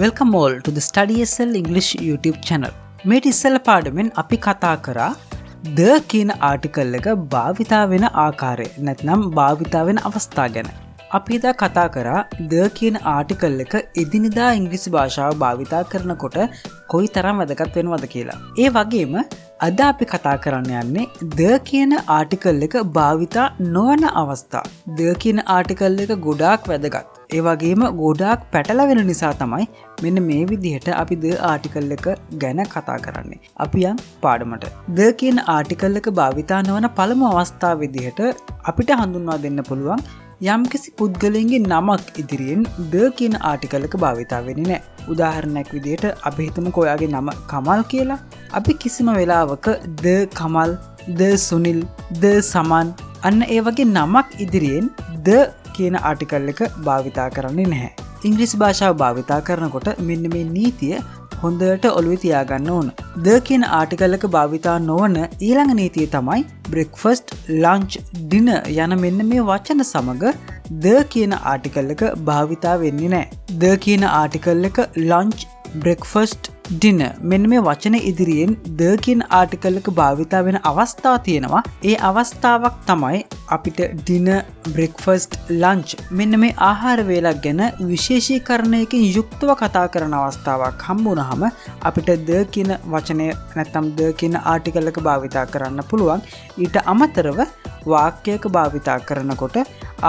Welcome all to the Studysl English YouTube channel. මේ ඉස්සෙල්ල පාඩමෙන් අපි කතා කරා the කියන ආටිකල් එක භාවිතා වෙන ආකාරය නැත්නම් භාවිතා වෙන අවස්ථා ගැන. අපි එදා කතා කරා the කියන ආටිකල් එක එදිනෙදා ඉංග්‍රීසි භාෂාව භාවිතා කරනකොට කොයිතරම් වැදගත් වෙනවද කියලා. ඒ වගේම අද අපි කතා කරන්න යන්නේ the කියන ආටිකල් එක භාවිතා නොවන අවස්ථා. the කියන ආටිකල් එක ගොඩාක් වැදගත්. ඒ වගේම ගොඩාක් පැටලවෙන නිසා තමයි මෙන්න මේ විදිහට අපි the ආටිකල් එක ගැන කතා කරන්නේ. අපි යන් පාඩමට. the කියන ආටිකල් එක භාවිතා නොවන පළමු අවස්ථාව විදිහට අපිට හඳුන්වා දෙන්න පුළුවන් යම්කිසි පුද්ගලයන්ගේ නමක් ඉදිරියෙන් the කියන ආටිකල් එක භාවිතා වෙන්නේ නැහැ. උදාහරණයක් විදිහට අපි හිතමුකෝ ඔයාගේ නම කමල් කියලා. අපි කිසිම වෙලාවක the Kamal, the Sunil, the සමන් අන්න ඒ වගේ නමක් ඉදිරියෙන් the කියන ආටිකල් එක භාවිතා කරන්නේ නැහැ. ඉංග්‍රීසි භාෂාව භාවිතා කරනකොට මෙන්න මේ නීතිය හොඳට ඔළුවේ තියාගන්න ඕන. the කියන ආටිකල් එක භාවිතා නොවන ඊළඟ නීතිය තමයි breakfast, lunch, dinner යන මෙන්න මේ වචන සමග the කියන ආටිකල් එක භාවිතා වෙන්නේ නැහැ. the කියන ආටිකල් එක lunch, breakfast, dinner මෙන්න මේ වචන ඉදිරියෙන් the කියන ආටිකල් එක භාවිතා වෙන අවස්ථා තියෙනවා. ඒ අවස්ථාවක් තමයි අපිට dinner, breakfast, lunch මෙන්න මේ ආහාර වේලක් ගැන විශේෂීකරණයකින් යුක්තව කතා කරන අවස්ථාවක් හම්බුනහම අපිට the කියන වචනය නැත්නම් the කියන ආටිකල් එක භාවිතා කරන්න පුළුවන්. ඊට අමතරව වාක්‍යයක භාවිතා කරනකොට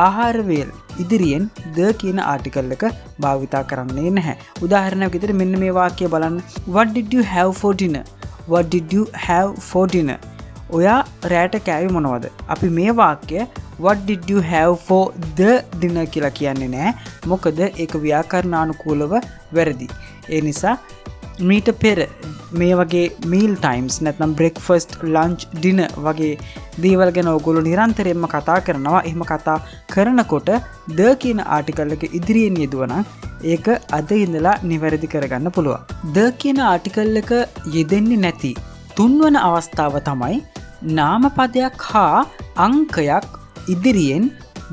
ආහාර වේල ඉදිරියෙන් the කියන ආටිකල් එක භාවිතා කරන්නේ නැහැ. උදාහරණයක් විදිහට මෙන්න මේ වාක්‍යය බලන්න. What did you have for dinner? What did you have for dinner? ඔයා රැට කෑවේ මොනවද? අපි මේ වාක්‍යය what did you have for the dinner කියලා කියන්නේ නැහැ. මොකද ඒක ව්‍යාකරණානුකූලව වැරදි. ඒ නිසා මීට පෙර මේ වගේ meal times නැත්නම් breakfast, lunch, dinner වගේ දේවල් ගැන ඔයගොල්ලෝ නිරන්තරයෙන්ම කතා කරනවා. එහෙම කතා කරනකොට the කියන ආටිකල් එක ඉදිරියෙන් යෙදුවනම් ඒක අද ඉඳලා නිවැරදි කරගන්න පුළුවන්. the කියන ආටිකල් එක යෙදෙන්නේ නැති තුන්වන අවස්ථාව තමයි නාමපදයක් හා අංකයක් ඉදිරියෙන්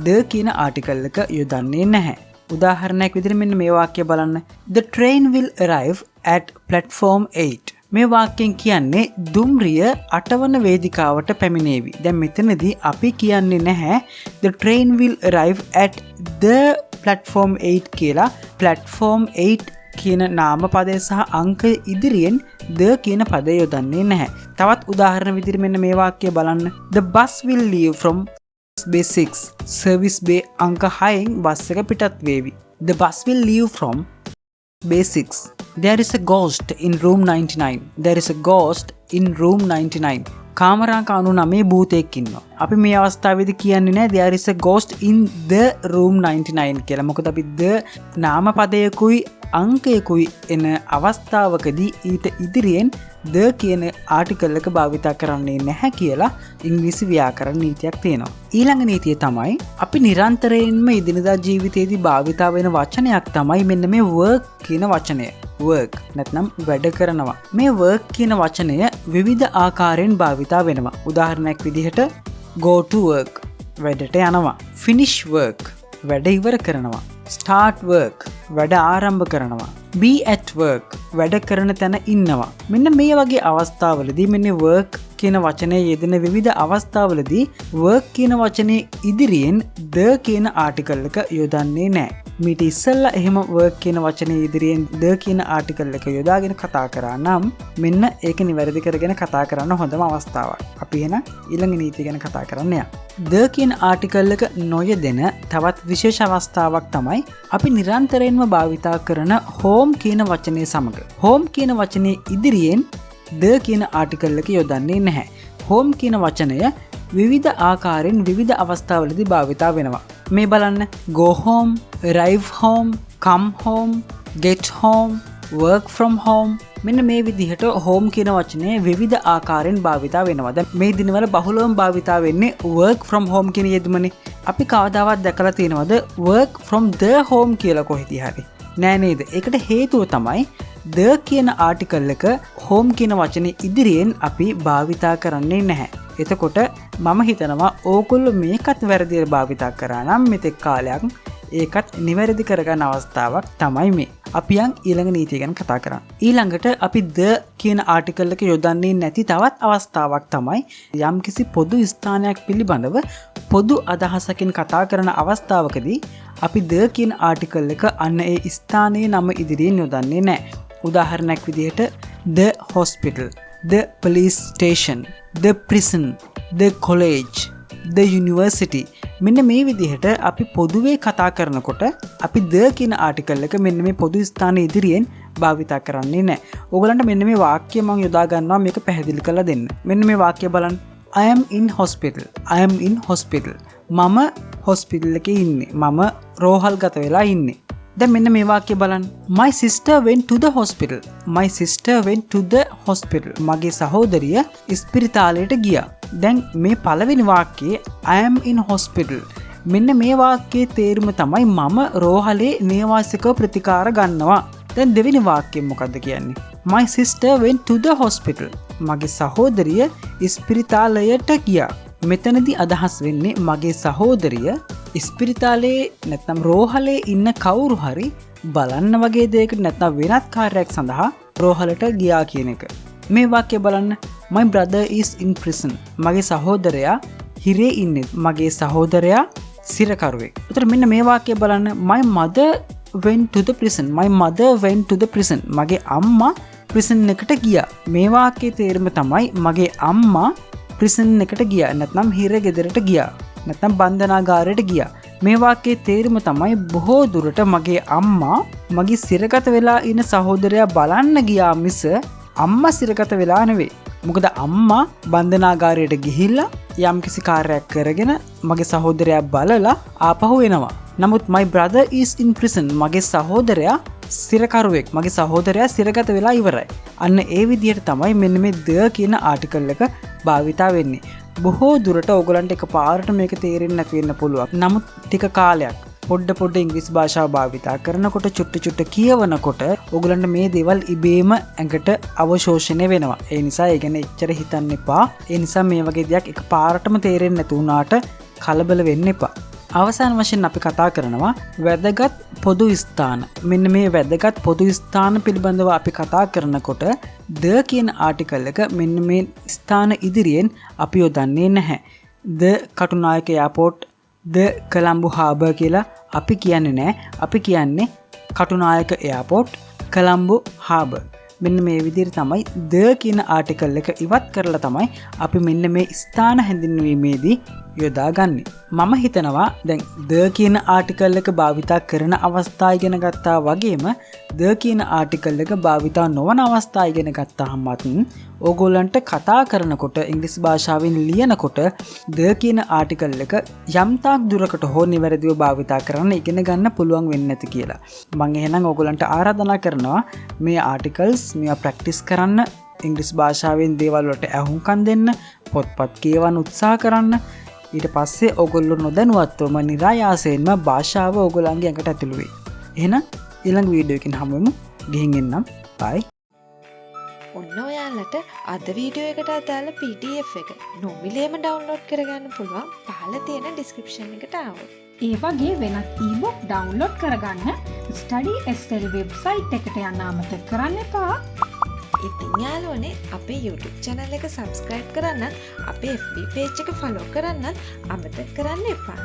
the කියන ආටිකල් එක යොදන්නේ නැහැ. උදාහරණයක් විදිහට මෙන්න මේ වාක්‍යය බලන්න. The train will arrive at platform 8. මේ වාක්‍යයෙන් කියන්නේ දුම්රිය 8 වන වේදිකාවට පැමිණේවි. දැන් මෙතනදී අපි කියන්නේ නැහැ the train will arrive at the platform 8 කියලා. platform 8 කියන නාමපදය සහ අංකය ඉදිරියෙන් the කියන පදය යොදන්නේ නැහැ. තවත් උදාහරණ විදිහට මෙන්න මේ වාක්‍යය බලන්න. The bus will leave from bay 6. service bay අංක 6න් බස් එක පිටත් වේවි. The bus will leave from bay 6. There is a ghost in room 99. There is a ghost in room 99. කාමරාංක 99 භූතයෙක් ඉන්නවා. අපි මේ අවස්ථාවේදී කියන්නේ නැහැ there is a ghost in the room 99 කියලා. මොකද අපි the නාමපදයකුයි අංකයකුයි එන අවස්ථාවකදී ඊට ඉදිරියෙන් the කියන ආටිකල් එක භාවිතා කරන්නේ නැහැ කියලා ඉංග්‍රීසි ව්‍යාකරණ නීතියක් තියෙනවා. ඊළඟ නීතිය තමයි අපි නිරන්තරයෙන්ම එදිනදා ජීවිතයේදී භාවිතා වෙන වචනයක් තමයි මෙන්න මේ work කියන වචනය. work නැත්නම් වැඩ කරනවා. මේ work කියන වචනය විවිධ ආකාරයෙන් භාවිතා වෙනවා. උදාහරණයක් විදිහට go to work වැඩට යනවා. finish work වැඩ ඉවර කරනවා. start work වැඩ ආරම්භ කරනවා. be at work වැඩ කරන තැන ඉන්නවා. මෙන්න මේ වගේ අවස්ථාවලදී මෙන්න work කියන වචනේ යෙදෙන විවිධ අවස්ථාවලදී work කියන වචනේ ඉදිරියෙන් the කියන ආටිකල් එක යොදන්නේ නැහැ. මීට ඉස්සෙල්ලා එහෙම work කියන වචනේ ඉදිරියෙන් the කියන ආටිකල් එක යොදාගෙන කතා කරා නම් මෙන්න ඒක නිවැරදි කරගෙන කතා කරන්න හොඳම අවස්ථාවක්. අපි එහෙනම් ඊළඟ නීතිය ගැන කතා කරන්න යමු. the කියන ආටිකල් එක නොයෙදෙන තවත් විශේෂ අවස්ථාවක් තමයි අපි නිරන්තරයෙන්ම භාවිතා කරන home කියන වචනේ සමග. home කියන වචනේ ඉදිරියෙන් the කියන ආටිකල් එක යොදන්නේ නැහැ. home කියන වචනය විවිධ ආකාරයෙන් විවිධ අවස්ථාවලදී භාවිතා වෙනවා. මේ බලන්න go home, arrive home, come home, get home, work from home මෙන්න මේ විදිහට home කියන වචනේ විවිධ ආකාරයෙන් භාවිතා වෙනවා. දැන් මේ දිනවල බහුලවම භාවිතා වෙන්නේ work from home කියන යෙදුමනේ. අපි කවදාවත් දැකලා තියෙනවද work from the home කියලා කොහෙදී හරි? නෑ නේද? ඒකට හේතුව තමයි the කියන ආටිකල් එක home කියන වචනේ ඉදිරියෙන් අපි භාවිතා කරන්නේ නැහැ. එතකොට මම හිතනවා ඕගොල්ලෝ මේකත් වැරදියට භාවිතා කරා නම් මෙතෙක් කාලයක් ඒකත් නිවැරදි කරගන්න අවස්ථාවක් තමයි මේ. අපි යන් ඊළඟ නීතිය ගැන කතා කරන්න. ඊළඟට අපි ද කියන ආටිකල් එක යොදන්නේ නැති තවත් අවස්ථාවක් තමයි යම්කිසි පොදු ස්ථානයක් පිළිබඳව පොදු අදහසකින් කතා කරන අවස්ථාවකදී අපි ද කියන ආටිකල් එක අන්න ඒ ස්ථානයේ නම ඉදිරියෙන් යොදන්නේ නැහැ. උදාහරණයක් විදිහට the hospital, the police station, the prison, the college, the university. මෙන්න මේ විදිහට අපි පොදුවේ කතා කරනකොට අපි ද කියන ආටිකල් එක මෙන්න මේ පොදු ස්ථානයේ ඉදිරියෙන් භාවිතා කරන්නේ නැහැ. ඕගලන්ට මෙන්න මේ වාක්‍යය මම යොදා ගන්නවා මේක පැහැදිලි කරලා දෙන්න. මෙන්න මේ වාක්‍යය බලන්න. I am in hospital. I am in hospital. මම hospital එකේ ඉන්නේ. මම රෝහල්ගත වෙලා ඉන්නේ. දැන් මෙන්න මේ වාක්‍යය බලන්න. My sister went to the hospital. My sister went to the hospital. මගේ සහෝදරිය ස්පිරිතාලයට ගියා. දැන් මේ පළවෙනි වාක්‍යයේ I am in hospital. මෙන්න මේ වාක්‍යයේ තේරුම තමයි මම රෝහලේ නේවාසිකව ප්‍රතිකාර ගන්නවා. දැන් දෙවෙනි වාක්‍යය මොකද්ද කියන්නේ? My sister went to the hospital. මගේ සහෝදරිය ස්පිරිතාලයට ගියා. මෙතනදී අදහස් වෙන්නේ මගේ සහෝදරිය ස්පිරිතාලේ නැත්නම් රෝහලේ ඉන්න කවුරු හරි බලන්න වගේ දෙයකට නැත්නම් වෙනත් කාර්යයක් සඳහා රෝහලට ගියා කියන එක. මේ වාක්‍යය බලන්න. My brother is in prison. මගේ සහෝදරයා හිරේ ඉන්නේ. මගේ සහෝදරයා සිරකරුවෙක්. උතර මෙන්න මේ වාක්‍යය බලන්න. My mother went to the prison. My mother went to the prison. මගේ අම්මා prison එකට ගියා. මේ වාක්‍යයේ තේරුම තමයි මගේ අම්මා prison එකට ගියා. නැත්නම් හිර ගෙදරට ගියා. නැත්නම් බන්ධනාගාරයට ගියා. මේ වාක්‍යයේ තේරුම තමයි බොහෝ දුරට මගේ අම්මා මගේ සිරගත වෙලා ඉන්න සහෝදරයා බලන්න ගියා මිස අම්මා සිරගත වෙලා නෙවෙයි. මොකද අම්මා බන්ධනාගාරයට ගිහිල්ලා යම්කිසි කාර්යයක් කරගෙන මගේ සහෝදරයා බලලා ආපහු එනවා. නමුත් my brother is in prison. මගේ සහෝදරයා සිරකරුවෙක්. මගේ සහෝදරයා සිරගත වෙලා ඉවරයි. අන්න ඒ විදිහට තමයි මෙන්න මේ ද කියන ආටිකල් එක භාවිතා වෙන්නේ. බොහෝ දුරට ඕගලන්ට එකපාරට මේක තේරෙන්නේ නැති වෙන්න පුළුවන්. නමුත් ටික කාලයක් පොඩ ඉංග්‍රීසි භාෂාව භාවිතා කරනකොට චුට්ට කියවනකොට ඕගලන්ට මේ දේවල් ඉබේම ඇඟට අවශෝෂණය වෙනවා. ඒ නිසා ඒ ගැන එච්චර හිතන්න එපා. ඒ නිසා මේ වගේ දෙයක් එකපාරටම තේරෙන්නේ නැතු වුණාට කලබල වෙන්න එපා. අවසාන වශයෙන් අපි කතා කරනවා වැදගත් පොදු ස්ථාන. මෙන්න මේ වැදගත් පොදු ස්ථාන පිළිබඳව අපි කතා කරනකොට ද කියන ආටිකල් එක මෙන්න මේ ස්ථාන ඉදිරියෙන් අපි යොදන්නේ නැහැ. ද කටුනායක එයාපෝට්, ද කොළඹ හාබර් කියලා අපි කියන්නේ නැහැ. අපි කියන්නේ කටුනායක එයාපෝට්, කොළඹ හාබර්. මෙන්න මේ විදිහට තමයි ද කියන ආටිකල් එක ඉවත් කරලා තමයි අපි මෙන්න මේ ස්ථාන හැඳින්වීමේදී යොදාගන්නේ. මම හිතනවා දැන් ද කියන ආටිකල් එක භාවිතා කරන අවස්ථා ඉගෙන ගත්තා වගේම ද කියන ආටිකල් එක භාවිතා නොවන අවස්ථා ඉගෙන ගත්තාමත් ඕගොල්ලන්ට කතා කරනකොට ඉංග්‍රීසි භාෂාවෙන් ලියනකොට ද කියන ආටිකල් එක යම් තාක් දුරකට හෝ නිවැරදිව භාවිතා කරන්න ඉගෙන ගන්න පුළුවන් වෙන්නේ නැති කියලා. මම එහෙනම් ඕගොල්ලන්ට ආරාධනා කරනවා මේ ආටිකල්ස් මේවා ප්‍රැක්ටිස් කරන්න, ඉංග්‍රීසි භාෂාවෙන් දේවල් වලට ඇහුම්කන් දෙන්න, පොත්පත් කියවන්න උත්සාහ කරන්න. ඊට පස්සේ ඕගොල්ලෝ නොදැනුවත්වම નિરાයාසයෙන්ම භාෂාව ඕගොල්ලන්ගේ ඇඟට ඇතුළු වෙයි. එහෙනම් ඊළඟ වීඩියෝ එකකින් හමු වෙමු. ගිහින් එන්නම්. bye. ඔන්න ඔයාලට අද වීඩියෝ එකට අදාළ PDF එක නොමිලේම ඩවුන්ලෝඩ් කරගන්න පුළුවන් පහළ තියෙන ඩිස්ක්‍රිප්ෂන් එකට ආවොත්. ඒ වගේ වෙනත් e-book ඩවුන්ලෝඩ් කරගන්න Studysl වෙබ්සයිට් එකට යන්න අමතක කරන්න එපා. ඉතින් යාළුවනේ අපේ YouTube channel එක subscribe කරන්න, අපේ FB page එක follow කරන්න අමතක කරන්න එපා.